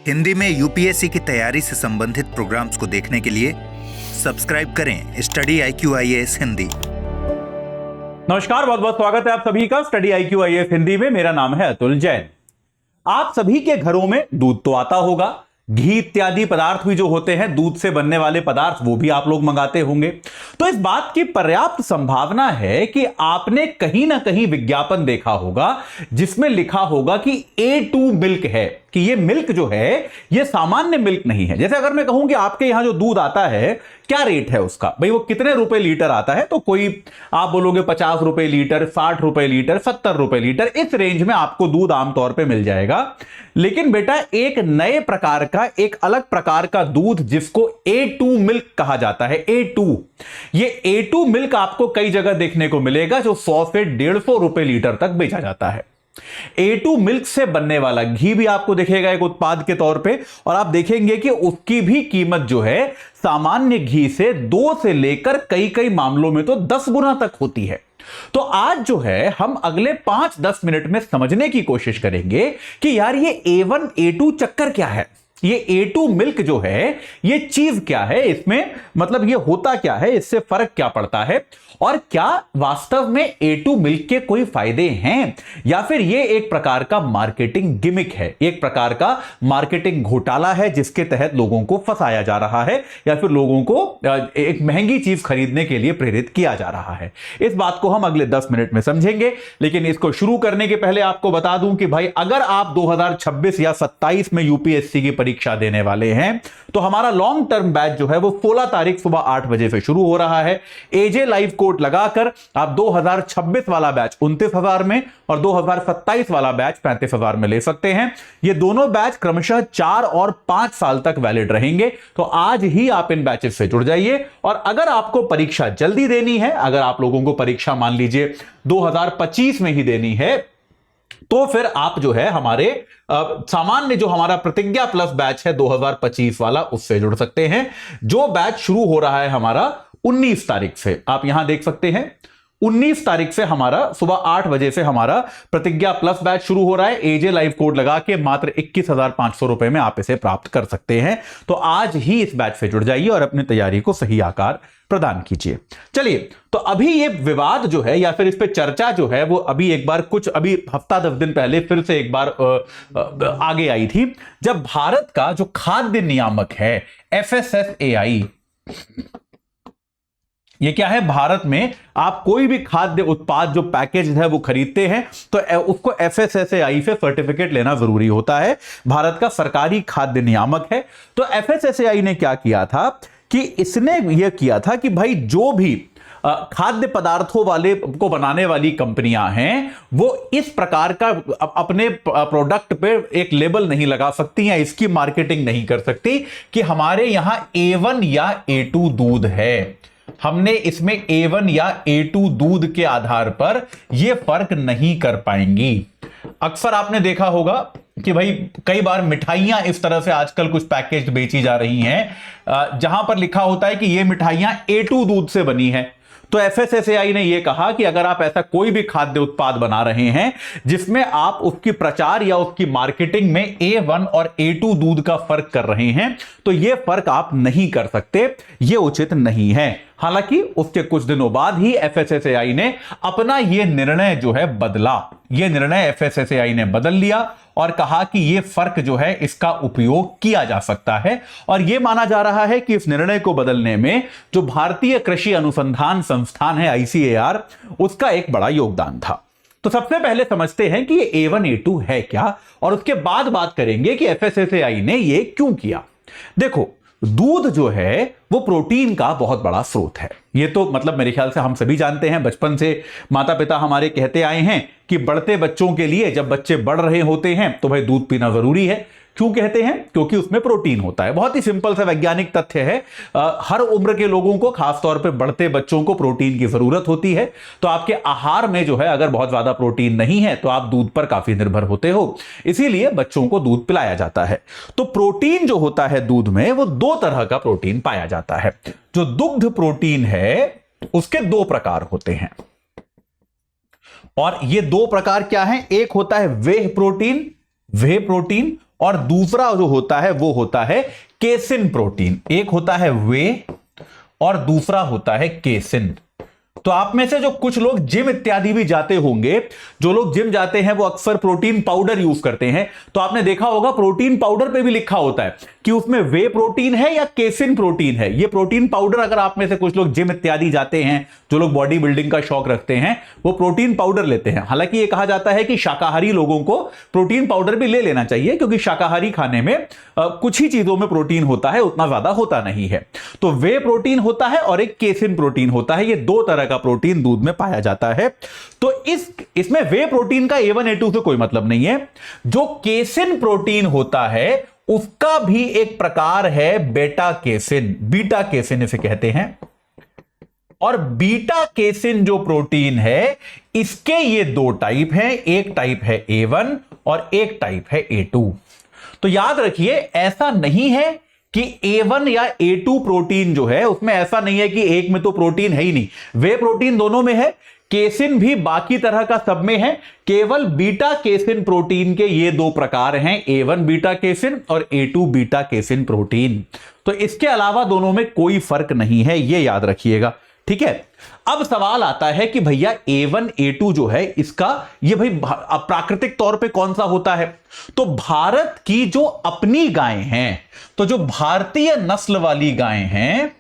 हिंदी में यूपीएससी की तैयारी से संबंधित प्रोग्राम्स को देखने के लिए सब्सक्राइब करें स्टडी IQ IAS हिंदी। नमस्कार, बहुत बहुत स्वागत है आप सभी का स्टडी IQ IAS हिंदी में। मेरा नाम है अतुल जैन। आप सभी के घरों में दूध तो आता होगा, घी इत्यादि पदार्थ भी जो होते हैं, दूध से बनने वाले पदार्थ, वो भी आप लोग मंगाते होंगे। तो इस बात की पर्याप्त संभावना है कि आपने कहीं ना कहीं विज्ञापन देखा होगा जिसमें लिखा होगा कि A2 मिल्क है, कि ये मिल्क जो है ये सामान्य मिल्क नहीं है। जैसे अगर मैं कहूं कि आपके यहां जो दूध आता है क्या रेट है उसका, भाई वो कितने रुपए लीटर आता है, तो कोई आप बोलोगे 50 रुपए लीटर, 60 रुपए लीटर, 70 रुपए लीटर, इस रेंज में आपको दूध आमतौर पे मिल जाएगा। लेकिन बेटा एक नए प्रकार का, एक अलग प्रकार का दूध जिसको A2 मिल्क कहा जाता है, A2, ये A2 मिल्क आपको कई जगह देखने को मिलेगा जो 100 से 150 रुपए लीटर तक बेचा जाता है। A2 मिल्क से बनने वाला घी भी आपको दिखेगा एक उत्पाद के तौर पे, और आप देखेंगे कि उसकी भी कीमत जो है सामान्य घी से 2 से लेकर कई कई मामलों में तो 10 गुना तक होती है। तो आज जो है हम अगले 5-10 मिनट में समझने की कोशिश करेंगे कि यार ये A1 A2 चक्कर क्या है, ये A2 मिल्क जो है ये चीज क्या है, इसमें मतलब ये होता क्या है, इससे फर्क क्या पड़ता है, और क्या वास्तव में A2 मिल्क के कोई फायदे हैं, या फिर ये एक प्रकार का मार्केटिंग गिमिक है, एक प्रकार का मार्केटिंग घोटाला है जिसके तहत लोगों को फंसाया जा रहा है, या फिर लोगों को एक महंगी चीज खरीदने के लिए प्रेरित किया जा रहा है। इस बात को हम अगले 10 मिनट में समझेंगे। लेकिन इसको शुरू करने के पहले आपको बता दूं कि भाई अगर आप 2026 या 27 में यूपीएससी की परीक्षा देने वाले हैं तो हमारा लॉन्ग टर्म बैच जो है वो 16 तारीख सुबह 8 बजे से शुरू हो रहा है। एजे लाइव कोड लगाकर आप 2026 वाला बैच 29,000 में और 2027 वाला बैच 35,000 में ले सकते हैं। ये दोनों बैच क्रमशः 4 और 5 साल तक वैलिड रहेंगे। तो आज ही आप इन बैचेस से जुड़ जाइए। और अगर आपको परीक्षा जल्दी देनी है, अगर आप लोगों को परीक्षा मान लीजिए 2025 में ही देनी है, तो फिर आप जो है हमारे सामान्य जो हमारा प्रतिज्ञा प्लस बैच है 2025 वाला, उससे जुड़ सकते हैं। जो बैच शुरू हो रहा है हमारा 19 तारीख से, आप यहां देख सकते हैं 19 तारीख से हमारा सुबह 8 बजे से हमारा प्रतिज्ञा प्लस बैच शुरू हो रहा है। एजे लाइव कोड लगा के मात्र 21,500 रुपए में आप इसे प्राप्त कर सकते हैं। तो आज ही इस बैच से जुड़ जाइए और अपनी तैयारी को सही आकार प्रदान कीजिए। चलिए, तो अभी ये विवाद जो है या फिर इस पे चर्चा जो है वो अभी एक बार कुछ अभी हफ्ता 10 दिन पहले फिर से एक बार आगे आई थी, जब भारत का जो खाद्य नियामक है FSSAI, ये क्या है, भारत में आप कोई भी खाद्य उत्पाद जो पैकेज है वो खरीदते हैं तो उसको FSSAI से सर्टिफिकेट लेना जरूरी होता है। भारत का सरकारी खाद्य नियामक है। तो FSSAI ने क्या किया था कि इसने यह किया था कि भाई जो भी खाद्य पदार्थों वाले को बनाने वाली कंपनियां हैं वो इस प्रकार का अपने प्रोडक्ट पे एक लेबल नहीं लगा सकती या इसकी मार्केटिंग नहीं कर सकती कि हमारे यहां A1 या A2 दूध है। हमने इसमें A1 या A2 दूध के आधार पर यह फर्क नहीं कर पाएंगी। अक्सर आपने देखा होगा कि भाई कई बार मिठाइयां इस तरह से आजकल कुछ पैकेज बेची जा रही हैं जहां पर लिखा होता है कि ये मिठाइयां A2 दूध से बनी है। तो FSSAI ने यह कहा कि अगर आप ऐसा कोई भी खाद्य उत्पाद बना रहे हैं जिसमें आप उसकी प्रचार या उसकी मार्केटिंग में A1 और A2 दूध का फर्क कर रहे हैं तो यह फर्क आप नहीं कर सकते, यह उचित नहीं है। हालांकि उसके कुछ दिनों बाद ही FSSAI ने अपना यह निर्णय जो है बदला। यह निर्णय FSSAI ने बदल लिया और कहा कि यह फर्क जो है इसका उपयोग किया जा सकता है। और यह माना जा रहा है कि इस निर्णय को बदलने में जो भारतीय कृषि अनुसंधान संस्थान है ICAR, उसका एक बड़ा योगदान था। तो सबसे पहले समझते हैं कि ये A1 A2 है क्या, और उसके बाद बात करेंगे कि FSSAI ने यह क्यों किया। देखो, दूध जो है वो प्रोटीन का बहुत बड़ा स्रोत है। ये तो मतलब मेरे ख्याल से हम सभी जानते हैं, बचपन से माता पिता हमारे कहते आए हैं कि बढ़ते बच्चों के लिए, जब बच्चे बढ़ रहे होते हैं तो भाई दूध पीना जरूरी है। क्यों कहते हैं? क्योंकि उसमें प्रोटीन होता है। बहुत ही सिंपल सा वैज्ञानिक तथ्य है। हर उम्र के लोगों को, खासतौर पे बढ़ते बच्चों को प्रोटीन की जरूरत होती है। तो आपके आहार में जो है अगर बहुत ज्यादा प्रोटीन नहीं है तो आप दूध पर काफी निर्भर होते हो, इसीलिए बच्चों को दूध पिलाया जाता है। तो प्रोटीन जो होता है दूध में, वो 2 तरह का प्रोटीन पाया जाता है। जो दुग्ध प्रोटीन है उसके 2 प्रकार होते हैं, और ये 2 प्रकार क्या हैं? एक होता है वेह प्रोटीन और दूसरा जो होता है वो होता है केसिन प्रोटीन। एक होता है वे और दूसरा होता है केसिन। तो आप में से जो कुछ लोग जिम इत्यादि भी जाते होंगे, जो लोग जिम जाते हैं वो अक्सर प्रोटीन पाउडर यूज करते हैं। तो आपने देखा होगा प्रोटीन पाउडर पे भी लिखा होता है कि उसमें वे प्रोटीन है या केसिन प्रोटीन है। ये प्रोटीन पाउडर अगर आप में से कुछ लोग जिम इत्यादि जाते हैं, जो लोग बॉडी बिल्डिंग का शौक रखते हैं, वो प्रोटीन पाउडर लेते हैं। हालांकि ये कहा जाता है कि शाकाहारी लोगों को प्रोटीन पाउडर भी ले लेना चाहिए, क्योंकि शाकाहारी खाने में कुछ ही चीजों में प्रोटीन होता है, उतना ज्यादा होता नहीं है। तो वे प्रोटीन होता है और एक केसिन प्रोटीन होता है। ये दो तरह का प्रोटीन दूध में पाया जाता है। तो इसमें वे प्रोटीन का A1 A2 से कोई मतलब नहीं है। जो केसिन प्रोटीन होता है उसका भी एक प्रकार है बेटा केसिन, बीटा केसिन इसे कहते हैं। और बीटा केसिन जो प्रोटीन है इसके ये दो टाइप हैं, एक टाइप है A1 और एक टाइप है A2। तो याद रखिए, ऐसा नहीं है कि A1 या A2 प्रोटीन जो है उसमें ऐसा नहीं है कि एक में तो प्रोटीन है ही नहीं। वे प्रोटीन दोनों में है, केसिन भी बाकी तरह का सब में है। केवल बीटा केसिन प्रोटीन के ये दो प्रकार हैं, A1 बीटा केसिन और A2 बीटा केसिन प्रोटीन। तो इसके अलावा दोनों में कोई फर्क नहीं है, ये याद रखिएगा। ठीक है, अब सवाल आता है कि भैया A1 A2 जो है इसका ये भाई प्राकृतिक तौर पे कौन सा होता है। तो भारत की जो अपनी गायें हैं, तो जो भारतीय नस्ल वाली गायें हैं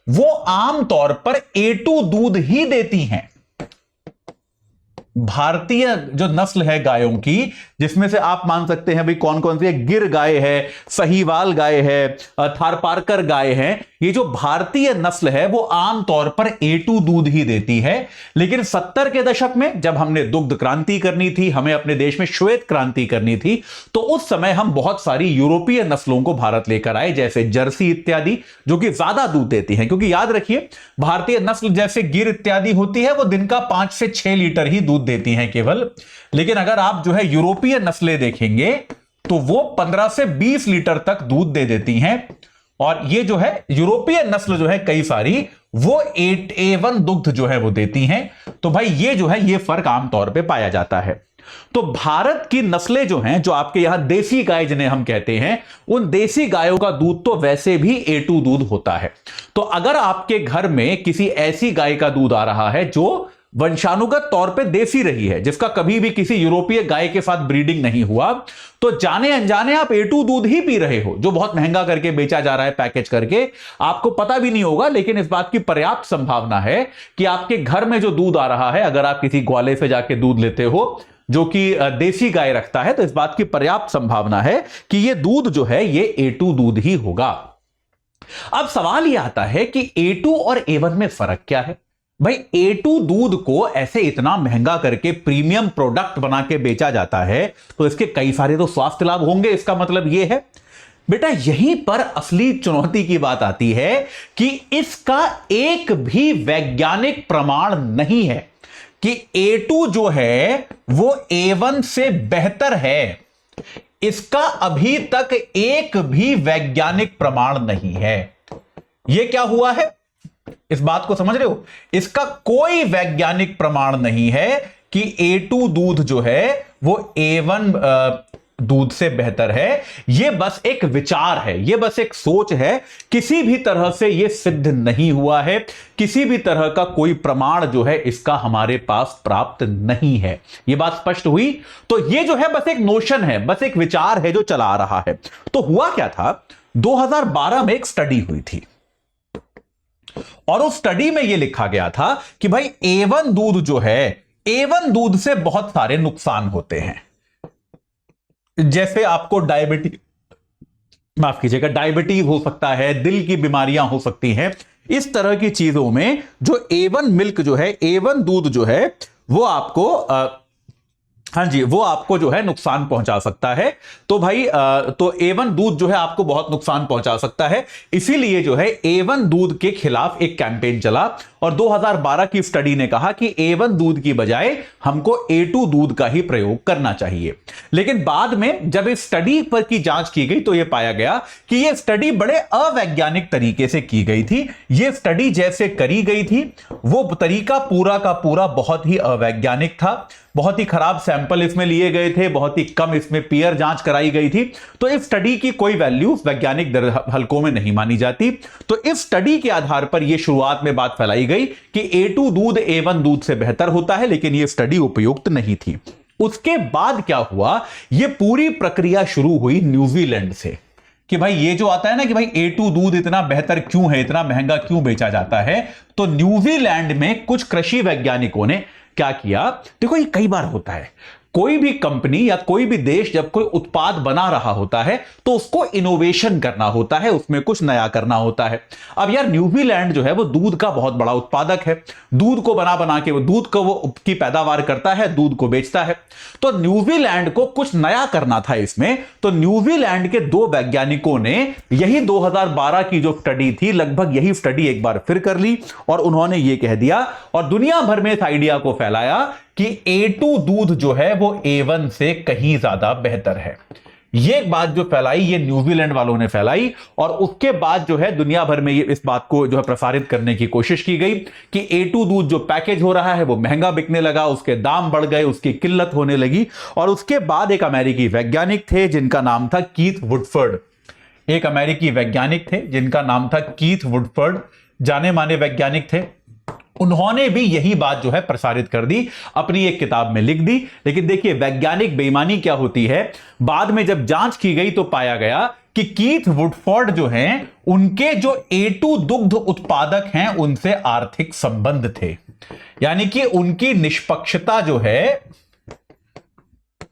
वो आमतौर पर A2 दूध ही देती हैं। भारतीय जो नस्ल है गायों की, जिसमें से आप मान सकते हैं भाई कौन कौन सी है, गिर गाय है, सहीवाल गाय है, थारपारकर गाय है, ये जो भारतीय नस्ल है वो आमतौर पर A2 दूध ही देती है। लेकिन 70 के दशक में जब हमने दुग्ध क्रांति करनी थी, हमें अपने देश में श्वेत क्रांति करनी थी, तो उस समय हम बहुत सारी यूरोपीय नस्लों को भारत लेकर आए, जैसे जर्सी इत्यादि, जो कि ज्यादा दूध देती हैं। क्योंकि याद रखिए, भारतीय नस्ल जैसे गिर इत्यादि होती है वो दिन का 5 से 6 लीटर ही दूध देती हैं केवल। लेकिन अगर आप जो है यूरोपीय नस्लें देखेंगे तो वो 15 से 20 लीटर तक दूध दे देती हैं। और ये जो है यूरोपीय नस्ल जो है कई सारी वो A1 दुग्ध जो है वो देती हैं। तो भाई ये जो है ये फर्क आमतौर पे पाया जाता है। तो भारत की नस्लें जो हैं, जो आपके यहां देसी गाय जिन्हें हम कहते हैं, उन देसी गायों का दूध तो वैसे भी A2 दूध होता है। तो अगर आपके घर में किसी ऐसी गाय का दूध आ रहा है जो वंशानुगत तौर पे देसी रही है, जिसका कभी भी किसी यूरोपीय गाय के साथ ब्रीडिंग नहीं हुआ, तो जाने अनजाने आप A2 दूध ही पी रहे हो, जो बहुत महंगा करके बेचा जा रहा है पैकेज करके, आपको पता भी नहीं होगा। लेकिन इस बात की पर्याप्त संभावना है कि आपके घर में जो दूध आ रहा है, अगर आप किसी ग्वाले से जाके दूध लेते हो जो कि देसी गाय रखता है, तो इस बात की पर्याप्त संभावना है कि यह दूध जो है ये A2 दूध ही होगा। अब सवाल यह आता है कि A2 और A1 में फर्क क्या है। भाई A2 दूध को ऐसे इतना महंगा करके प्रीमियम प्रोडक्ट बना के बेचा जाता है, तो इसके कई सारे तो स्वास्थ्य लाभ होंगे। इसका मतलब यह है बेटा, यहीं पर असली चुनौती की बात आती है कि इसका एक भी वैज्ञानिक प्रमाण नहीं है कि A2 जो है वो A1 से बेहतर है। इसका अभी तक एक भी वैज्ञानिक प्रमाण नहीं है। यह क्या हुआ है, इस बात को समझ रहे हो? इसका कोई वैज्ञानिक प्रमाण नहीं है कि A2 दूध जो है वो A1 दूध से बेहतर है। यह बस एक विचार है, यह बस एक सोच है। किसी भी तरह से यह सिद्ध नहीं हुआ है, किसी भी तरह का कोई प्रमाण जो है इसका हमारे पास प्राप्त नहीं है। यह बात स्पष्ट हुई? तो यह जो है बस एक नोशन है, बस एक विचार है जो चला आ रहा है। तो हुआ क्या था, 2012 में एक स्टडी हुई थी और उस स्टडी में यह लिखा गया था कि भाई A1 दूध जो है, A1 दूध से बहुत सारे नुकसान होते हैं। जैसे आपको डायबिटीज हो सकता है, दिल की बीमारियां हो सकती हैं। इस तरह की चीजों में जो A1 मिल्क जो है, A1 दूध जो है वो आपको हाँ जी, वो आपको जो है नुकसान पहुंचा सकता है। तो भाई तो A1 दूध जो है आपको बहुत नुकसान पहुंचा सकता है। इसीलिए जो है A1 दूध के खिलाफ एक कैंपेन चला और 2012 की स्टडी ने कहा कि A1 दूध की बजाय हमको A2 दूध का ही प्रयोग करना चाहिए। लेकिन बाद में जब इस स्टडी पर की जांच की गई तो यह पाया गया कि यह स्टडी बड़े अवैज्ञानिक तरीके से की गई थी। यह स्टडी जैसे करी गई थी वो तरीका पूरा का पूरा बहुत ही अवैज्ञानिक था। बहुत ही खराब सैंपल इसमें लिए गए थे, बहुत ही कम इसमें पीयर जांच कराई गई थी, तो इस स्टडी की कोई वैल्यू वैज्ञानिक हलकों में नहीं मानी जाती। तो इस स्टडी के आधार पर यह शुरुआत में बात फैलाई गई कि A2 दूध A1 दूध से बेहतर होता है, लेकिन यह स्टडी उपयुक्त नहीं थी। उसके बाद क्या हुआ, यह पूरी प्रक्रिया शुरू हुई न्यूजीलैंड से कि भाई ये जो आता है ना कि भाई A2 दूध इतना बेहतर क्यों है, इतना महंगा क्यों बेचा जाता है। तो न्यूजीलैंड में कुछ कृषि वैज्ञानिकों ने क्या किया, देखो ये कई बार होता है, कोई भी कंपनी या कोई भी देश जब कोई उत्पाद बना रहा होता है तो उसको इनोवेशन करना होता है, उसमें कुछ नया करना होता है। अब यार न्यूजीलैंड जो है वो दूध का बहुत बड़ा उत्पादक है, दूध को बना बना के वो दूध को वो की पैदावार करता है, दूध को बेचता है। तो न्यूजीलैंड को कुछ नया करना था इसमें, तो न्यूजीलैंड के 2 वैज्ञानिकों ने यही 2012 की जो स्टडी थी, लगभग यही स्टडी एक बार फिर कर ली और उन्होंने ये कह दिया और दुनिया भर में इस आइडिया को फैलाया कि A2 दूध जो है वो A1 से कहीं ज्यादा बेहतर है। ये बात जो फैलाई ये न्यूजीलैंड वालों ने फैलाई और उसके बाद जो है दुनिया भर में ये इस बात को जो है प्रसारित करने की कोशिश की गई कि A2 दूध जो पैकेज हो रहा है वो महंगा बिकने लगा, उसके दाम बढ़ गए, उसकी किल्लत होने लगी। और उसके बाद एक अमेरिकी वैज्ञानिक थे जिनका नाम था कीथ वुडफर्ड, एक अमेरिकी वैज्ञानिक थे जिनका नाम था कीथ वुडफर्ड, जाने माने वैज्ञानिक थे। उन्होंने भी यही बात जो है प्रसारित कर दी, अपनी एक किताब में लिख दी। लेकिन देखिए वैज्ञानिक बेईमानी क्या होती है, बाद में जब जांच की गई तो पाया गया कि कीथ वुडफोर्ड जो हैं उनके जो A2 दुग्ध उत्पादक हैं उनसे आर्थिक संबंध थे, यानी कि उनकी निष्पक्षता जो है,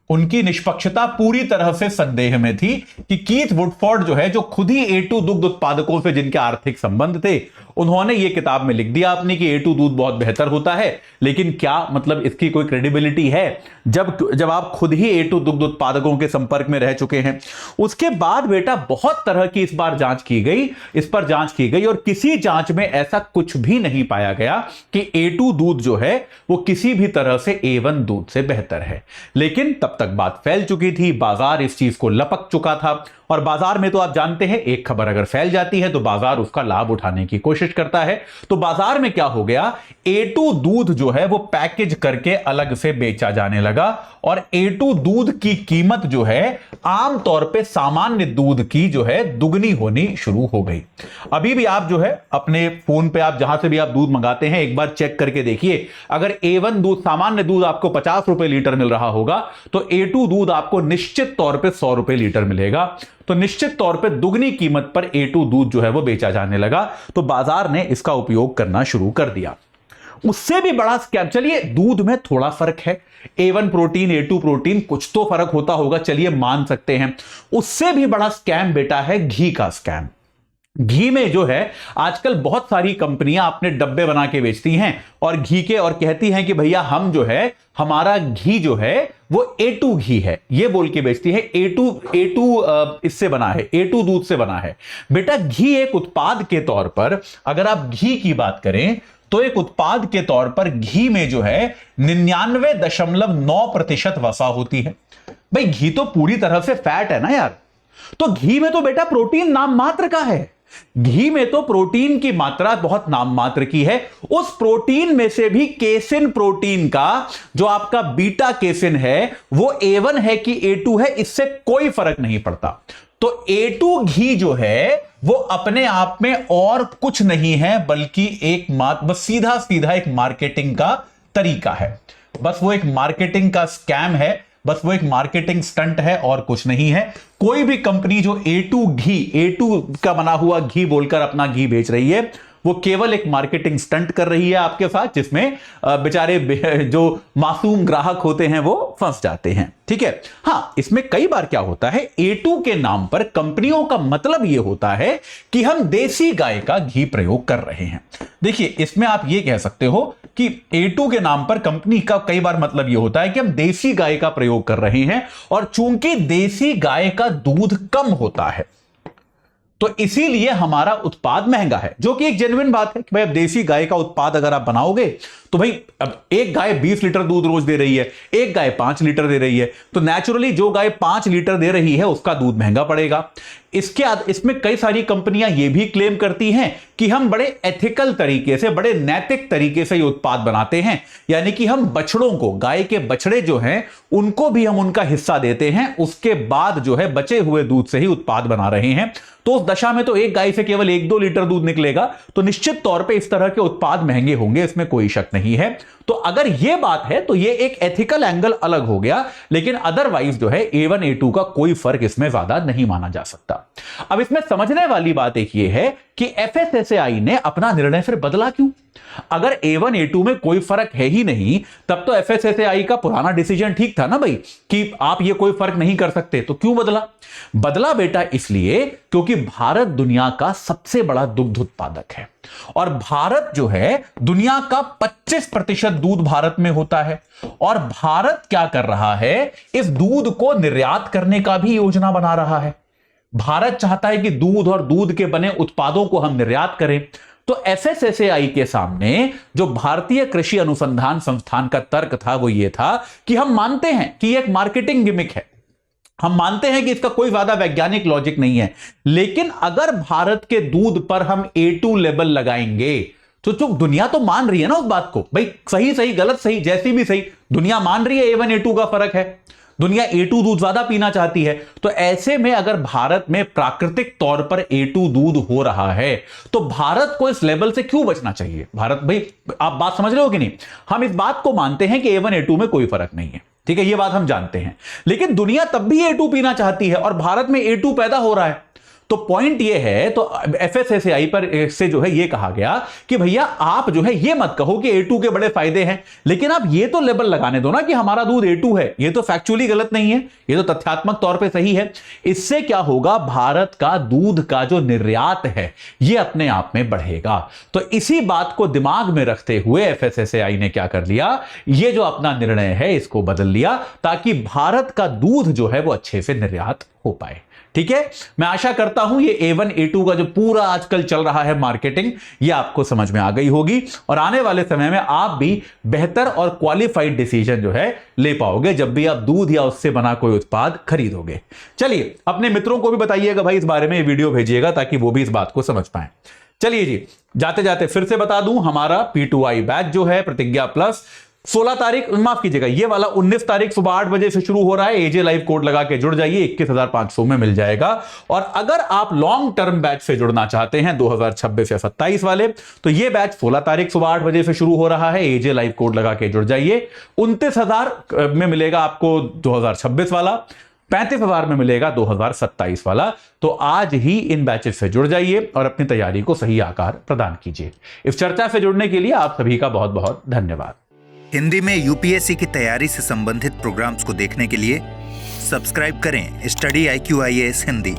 उनकी निष्पक्षता पूरी तरह से संदेह में थी कि कीथ वुडफोर्ड जो है, जो खुद ही A2 दुग्ध उत्पादकों से जिनके आर्थिक संबंध थे, उन्होंने ये किताब में लिख दिया आपने कि A2 दूध बहुत बेहतर होता है। लेकिन क्या मतलब इसकी कोई क्रेडिबिलिटी है जब आप खुद ही A2 दुग्ध उत्पादकों के संपर्क में रह चुके हैं। उसके बाद बेटा बहुत तरह की इस बार जांच की गई, इस पर जांच की गई और किसी जांच में ऐसा कुछ भी नहीं पाया गया कि A2 दूध जो है वो किसी भी तरह से A1 दूध से बेहतर है। लेकिन तब तक बात फैल चुकी थी, बाजार इस चीज को लपक चुका था और बाजार में तो आप जानते हैं एक खबर अगर फैल जाती है तो बाजार उसका लाभ उठाने की कोशिश करता है। तो बाजार में क्या हो गया, A2 दूध जो है वो पैकेज करके अलग से बेचा जाने लगा और A2 दूध की कीमत जो है आमतौर पे सामान्य दूध की जो है दुगनी होनी शुरू हो गई। अभी भी आप जो है अपने फोन पे आप जहां से भी आप दूध मंगाते हैं एक बार चेक करके देखिए, अगर A1 दूध सामान्य दूध आपको 50 रुपए लीटर मिल रहा होगा तो A2 दूध आपको निश्चित तौर पे 100 रुपए लीटर मिलेगा। तो निश्चित तौर पे दुगनी कीमत पर A2 दूध जो है वो बेचा जाने लगा। तो बाजार ने इसका उपयोग करना शुरू कर दिया। उससे भी बड़ा स्कैम, चलिए दूध में थोड़ा फर्क है, A1 प्रोटीन A2 प्रोटीन कुछ तो फर्क होता होगा, चलिए मान सकते हैं। उससे भी बड़ा स्कैम बेटा है घी का स्कैम। घी में जो है आजकल बहुत सारी कंपनियां अपने डब्बे बना के बेचती हैं और घी के और कहती हैं कि भैया हम जो है हमारा घी जो है वो A2 घी है, ये बोल के बेचती है। A2 इससे बना है, A2 दूध से बना है। बेटा घी एक उत्पाद के तौर पर अगर आप घी की बात करें तो एक उत्पाद के तौर पर घी में जो है 99.9% वसा होती है। भाई घी तो पूरी तरह से फैट है ना यार, तो घी में तो बेटा प्रोटीन नाम मात्र का है। घी में तो प्रोटीन की मात्रा बहुत नाम मात्र की है। उस प्रोटीन में से भी केसिन प्रोटीन का जो आपका बीटा केसिन है वो A1 है कि A2 है, इससे कोई फर्क नहीं पड़ता। तो A2 घी जो है वो अपने आप में और कुछ नहीं है बल्कि एक बस सीधा सीधा एक मार्केटिंग का तरीका है, बस वो एक मार्केटिंग का स्कैम है, बस वो एक मार्केटिंग स्टंट है और कुछ नहीं है। कोई भी कंपनी जो A2 का बना हुआ घी बोलकर अपना घी बेच रही है वो केवल एक मार्केटिंग स्टंट कर रही है आपके साथ, जिसमें बेचारे जो मासूम ग्राहक होते हैं वो फंस जाते हैं। ठीक है, हाँ इसमें कई बार क्या होता है, A2 के नाम पर कंपनियों का मतलब यह होता है कि हम देसी गाय का घी प्रयोग कर रहे हैं। देखिए इसमें आप ये कह सकते हो कि A2 के नाम पर कंपनी का कई बार मतलब यह होता है कि हम देसी गाय का प्रयोग कर रहे हैं और चूंकि देसी गाय का दूध कम होता है तो इसीलिए हमारा उत्पाद महंगा है, जो कि एक जेन्युइन बात है कि भाई अब देसी गाय का उत्पाद अगर आप बनाओगे तो भाई अब एक गाय 20 लीटर दूध रोज दे रही है, एक गाय 5 लीटर दे रही है, तो नेचुरली जो गाय 5 लीटर दे रही है उसका दूध महंगा पड़ेगा। इसमें कई सारी कंपनियां यह भी क्लेम करती हैं कि हम बड़े एथिकल तरीके से, बड़े नैतिक तरीके से ये उत्पाद बनाते हैं, यानी कि हम बछड़ों को, गाय के बछड़े जो हैं उनको भी हम उनका हिस्सा देते हैं, उसके बाद जो है बचे हुए दूध से ही उत्पाद बना रहे हैं। तो उस दशा में तो एक गाय से केवल 1-2 लीटर दूध निकलेगा, तो निश्चित तौर पे इस तरह के उत्पाद महंगे होंगे, इसमें कोई शक नहीं है। तो अगर यह बात है तो यह एक एथिकल एंगल अलग हो गया, लेकिन अदरवाइज जो है A1 A2 का कोई फर्क इसमें ज्यादा नहीं माना जा सकता। अब इसमें समझने वाली बात एक ये है कि FSSAI ने अपना निर्णय फिर बदला क्यों? अगर A1 A2 में कोई फर्क है ही नहीं, तब तो FSSAI का पुराना डिसीजन ठीक था ना भाई, कि आप ये कोई फर्क नहीं कर सकते, तो क्यों बदला? बदला बेटा इसलिए क्योंकि भारत दुनिया का सबसे बड़ा दुग्ध उत्पादक है, और भारत जो है दुनिया का 25% दूध भारत में होता है, और भारत क्या कर रहा है, इस दूध को निर्यात करने का भी योजना बना रहा है। भारत चाहता है कि दूध और दूध के बने उत्पादों को हम निर्यात करें। तो FSSAI के सामने जो भारतीय कृषि अनुसंधान संस्थान का तर्क था वो ये था कि हम मानते हैं कि एक मार्केटिंग गिमिक है, हम मानते हैं कि इसका कोई ज्यादा वैज्ञानिक लॉजिक नहीं है, लेकिन अगर भारत के दूध पर हम A2 लेबल लगाएंगे तो जो दुनिया तो मान रही है ना उस बात को, भाई सही सही गलत सही जैसी भी सही, दुनिया मान रही है A1 A2 का फर्क है, दुनिया A2 दूध ज्यादा पीना चाहती है। तो ऐसे में अगर भारत में प्राकृतिक तौर पर A2 दूध हो रहा है तो भारत को इस लेवल से क्यों बचना चाहिए? भारत, भाई आप बात समझ रहे हो कि नहीं? हम इस बात को मानते हैं कि A1 A2 में कोई फर्क नहीं है, ठीक है, ये बात हम जानते हैं, लेकिन दुनिया तब भी A2 पीना चाहती है और भारत में A2 पैदा हो रहा है। तो पॉइंट ये है, तो FSSAI पर से जो है ये कहा गया कि भैया आप जो है ये मत कहो कि A2 के बड़े फायदे हैं, लेकिन आप ये तो लेबल लगाने दो ना कि हमारा दूध A2 है। ये तो फैक्चुअली गलत नहीं है, ये तो तथ्यात्मक तौर पे सही है। इससे क्या होगा, भारत का दूध का जो निर्यात है ये अपने आप में बढ़ेगा। तो इसी बात को दिमाग में रखते हुए FSSAI ने क्या कर लिया, ये जो अपना निर्णय है इसको बदल लिया, ताकि भारत का दूध जो है वो अच्छे से निर्यात हो पाए। ठीक है, मैं आशा करता हूं ये A1 A2 का जो पूरा आजकल चल रहा है मार्केटिंग, ये आपको समझ में आ गई होगी, और आने वाले समय में आप भी बेहतर और क्वालिफाइड डिसीजन जो है ले पाओगे जब भी आप दूध या उससे बना कोई उत्पाद खरीदोगे। चलिए, अपने मित्रों को भी बताइएगा भाई इस बारे में, ये वीडियो भेजिएगा ताकि वो भी इस बात को समझ पाए। चलिए जी, जाते जाते फिर से बता दूं, हमारा P2I बैच जो है प्रतिज्ञा प्लस 16 तारीख, माफ कीजिएगा, ये वाला 19 तारीख सुबह 8 बजे से शुरू हो रहा है। AJ लाइव कोड लगा के जुड़ जाइए, 21,500 में मिल जाएगा। और अगर आप लॉन्ग टर्म बैच से जुड़ना चाहते हैं 2026 या 27 वाले, तो ये बैच 16 तारीख सुबह 8 बजे से शुरू हो रहा है। AJ लाइव कोड लगा के जुड़ जाइए। 29,000 में मिलेगा आपको 2026 वाला, 35,000 में मिलेगा 2027 वाला। तो आज ही इन बैचेस से जुड़ जाइए और अपनी तैयारी को सही आकार प्रदान कीजिए। इस चर्चा से जुड़ने के लिए आप सभी का बहुत बहुत धन्यवाद। हिंदी में UPSC की तैयारी से संबंधित प्रोग्राम्स को देखने के लिए सब्सक्राइब करें स्टडी IQ IAS हिंदी।